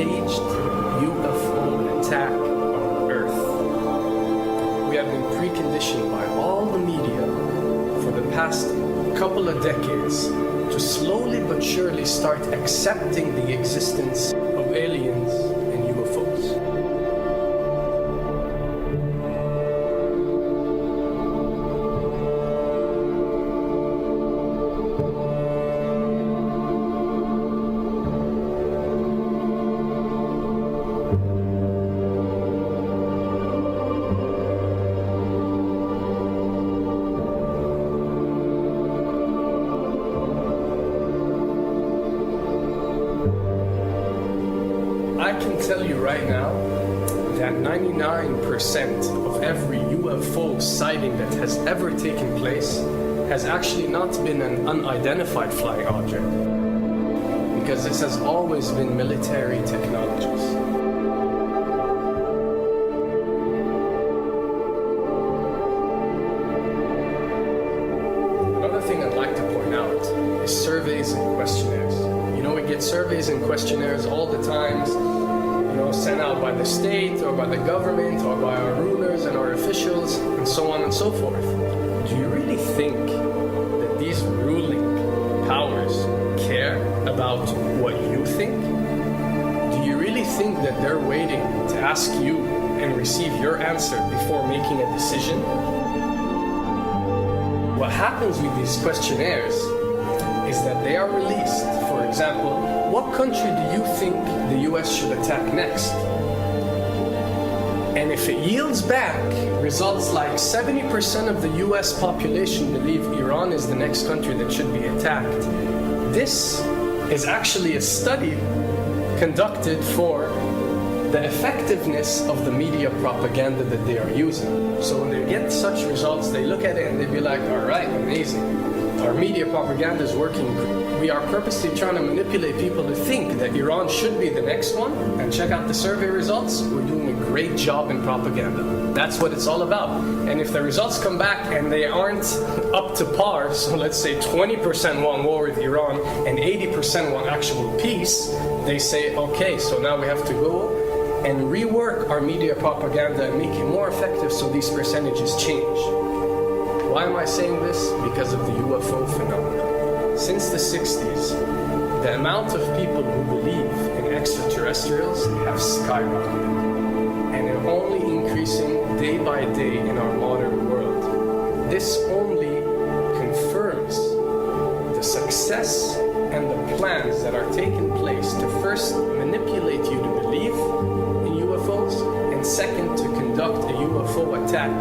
staged UFO attack on Earth. We have been preconditioned by all the media for the past couple of decades to slowly but surely start accepting the existence of aliens and UFOs. I can tell you right now that 99% of every UFO sighting that has ever taken place has actually not been an unidentified flying object, because this has always been military technologies. Another thing I'd like to point out is surveys and questionnaires. You know, we get surveys and questionnaires all the time, sent out by the state or by the government or by our rulers and our officials and so on and so forth. Do you really think that these ruling powers care about what you think? Do you really think that they're waiting to ask you and receive your answer before making a decision? What happens with these questionnaires is that they are released. For example, what country do you think the US should attack next? And if it yields back results like 70% of the US population believe Iran is the next country that should be attacked, this is actually a study conducted for the effectiveness of the media propaganda that they are using. So when they get such results, they look at it and they be like, all right, amazing. Our media propaganda is working. We are purposely trying to manipulate people to think that Iran should be the next one, and check out the survey results. We're doing a great job in propaganda. That's what it's all about. And if the results come back and they aren't up to par, so let's say 20% want war with Iran and 80% want actual peace, they say, okay, so now we have to go and rework our media propaganda and make it more effective so these percentages change. Why am I saying this? Because of the UFO phenomena. Since the 60s, the amount of people who believe in extraterrestrials have skyrocketed, and they're only increasing day by day in our modern world. This only confirms the success and the plans that are taking place to first manipulate you to believe in UFOs, and second, to conduct a UFO attack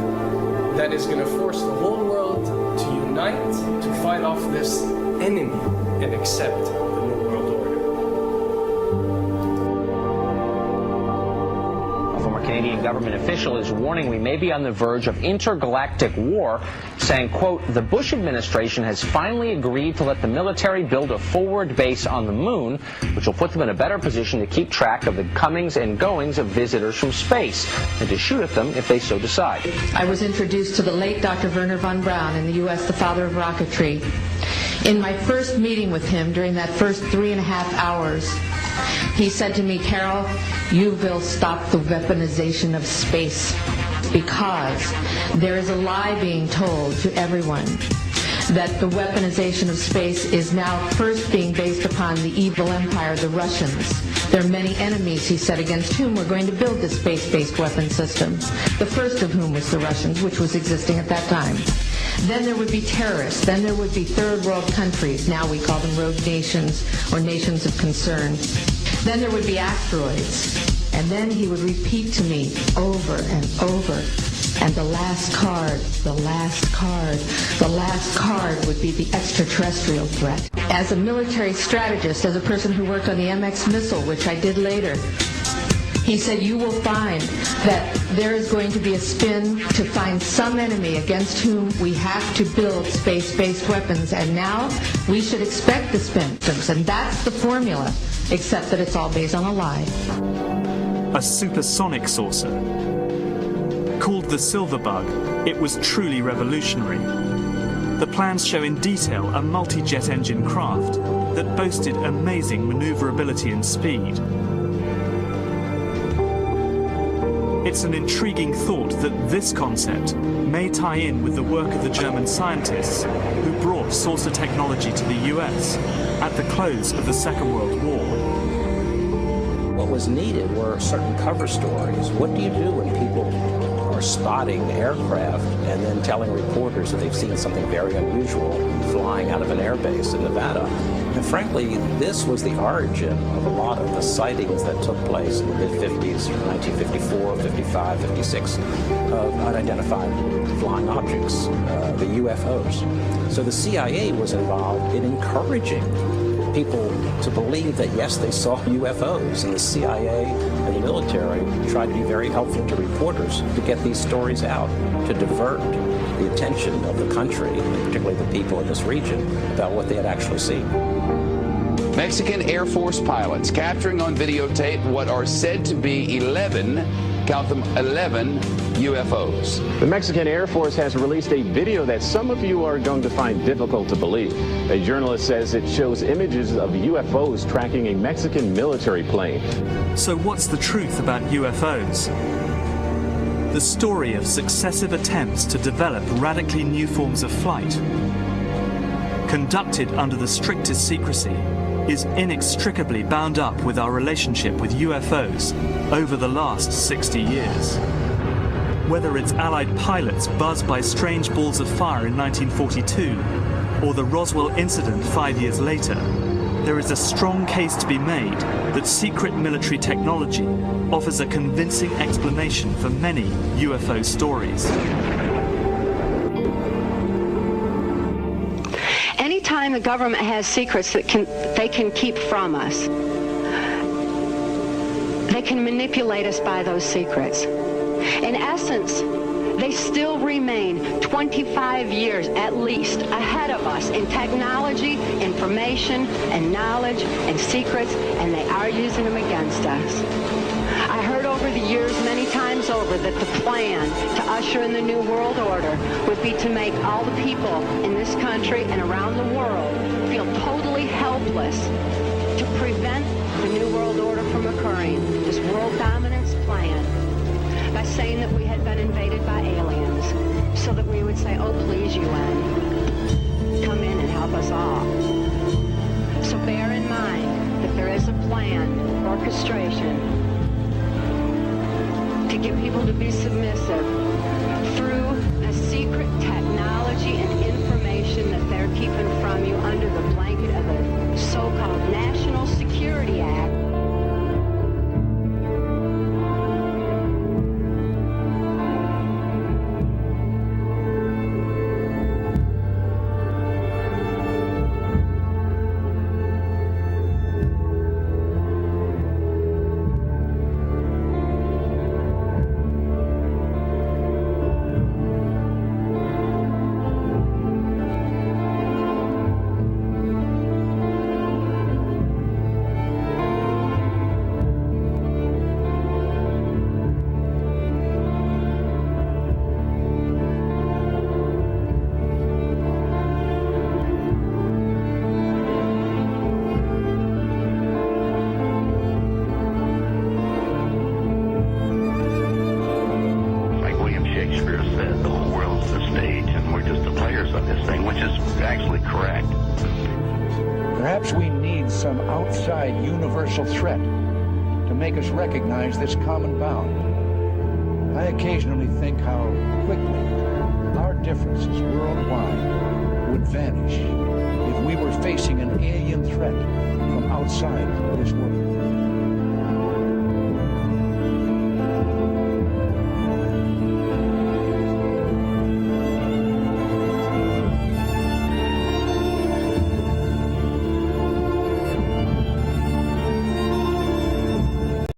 that is going to force the whole world to unite to fight off this enemy and accept the New World Order. A former Canadian government official is warning we may be on the verge of intergalactic war, saying, quote, the Bush administration has finally agreed to let the military build a forward base on the moon, which will put them in a better position to keep track of the comings and goings of visitors from space, and to shoot at them if they so decide. I was introduced to the late Dr. Wernher von Braun in the U.S., the father of rocketry. In my first meeting with him, during that first 3.5 hours, he said to me, Carol, you will stop the weaponization of space, because there is a lie being told to everyone that the weaponization of space is now first being based upon the evil empire, the Russians. There are many enemies, he said, against whom we're going to build this space-based weapon system, the first of whom was the Russians, which was existing at that time. Then there would be terrorists. Then there would be third world countries. Now we call them rogue nations or nations of concern. Then there would be asteroids. And then he would repeat to me over and over. And the last card, the last card, the last card would be the extraterrestrial threat. As a military strategist, as a person who worked on the MX missile, which I did later, he said, you will find that there is going to be a spin to find some enemy against whom we have to build space-based weapons, and now we should expect the spin. And that's the formula, except that it's all based on a lie. A supersonic saucer. Called the Silver Bug, it was truly revolutionary. The plans show in detail a multi-jet engine craft that boasted amazing maneuverability and speed. It's an intriguing thought that this concept may tie in with the work of the German scientists who brought saucer technology to the US at the close of the Second World War. What was needed were certain cover stories. What do you do when people are spotting aircraft and then telling reporters that they've seen something very unusual flying out of an airbase in Nevada? And frankly, this was the origin of a lot of the sightings that took place in the mid-50s, 1954, 55, 56, of unidentified flying objects, the UFOs. So the CIA was involved in encouraging people to believe that, yes, they saw UFOs, and the CIA and the military tried to be very helpful to reporters to get these stories out, to divert the attention of the country, and particularly the people in this region, about what they had actually seen. Mexican Air Force pilots capturing on videotape what are said to be 11, count them, 11 UFOs. The Mexican Air Force has released a video that some of you are going to find difficult to believe. A journalist says it shows images of UFOs tracking a Mexican military plane. So what's the truth about UFOs? The story of successive attempts to develop radically new forms of flight, conducted under the strictest secrecy, is inextricably bound up with our relationship with UFOs over the last 60 years. Whether it's Allied pilots buzzed by strange balls of fire in 1942, or the Roswell incident 5 years later, there is a strong case to be made that secret military technology offers a convincing explanation for many UFO stories. Anytime the government has secrets that they can keep from us, they can manipulate us by those secrets. In essence, they still remain 25 years at least ahead of us in technology, information, and knowledge, and secrets, and they are using them against us. I heard over the years many times over that the plan to usher in the New World Order would be to make all the people in this country and around the world feel totally helpless to prevent the New World Order from occurring, this world dominance plan, by saying that we had been invaded by aliens, so that we would say, oh, please, UN, come in and help us all. So bear in mind that there is a plan, orchestration, to get people to be submissive through a secret technology and information that they're keeping from you under the blanket of a so-called National Security Act. Perhaps we need some outside universal threat to make us recognize this common bound. I occasionally think how quickly our differences worldwide would vanish if we were facing an alien threat from outside this world.